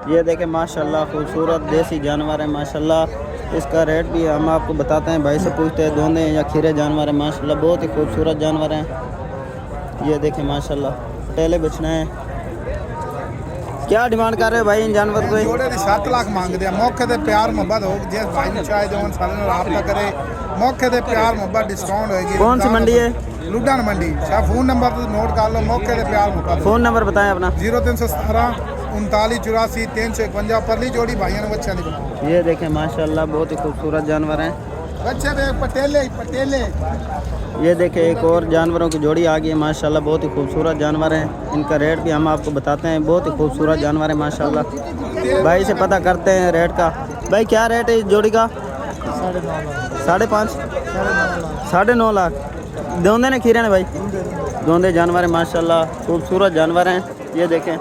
ये देखें माशाल्लाह खूबसूरत देसी जानवर है माशाल्लाह। इसका रेट भी हम आपको बताते हैं, भाई से पूछते हैं दोने या खीरे जानवर है माशाल्लाह, बहुत ही खूबसूरत जानवर हैं। ये देखें माशाल्लाह पटेले बिछने हैं। क्या डिमांड कर रहे हो भाई इन जानवर को? जोड़े दी 7 लाख मांगते हैं। मौके ते प्यार मोहब्बत हो, जिस भाई ने चाहे जो सारे नाल राबता करे, मौके ते प्यार मोहब्बत डिस्काउंट होएगी। कौन सी मंडी है? लुधियाना मंडी। शाह फोन नंबर तो नोट कर लो, मौके ते प्यार मोहब्बत। फ़ोन नंबर बताएं अपना। 0317 39 84 351। परली जोड़ी भाइयों ने बच्चा निकला। ये देखें माशाल्लाह बहुत ही खूबसूरत जानवर हैं। बच्चे देख पटेले पटेले। ये देखें एक और जानवरों की जोड़ी आ गई है माशाल्लाह, बहुत ही खूबसूरत जानवर हैं। इनका रेट भी हम आपको बताते हैं, बहुत ही खूबसूरत जानवर है माशाल्लाह। भाई से पता करते हैं रेट का। भाई क्या रेट है इस जोड़ी का? 5.5 9.5 लाख। दोंदे ने खीरे ने भाई? दोंदे जानवर हैं माशाल्लाह, खूबसूरत जानवर हैं। ये देखें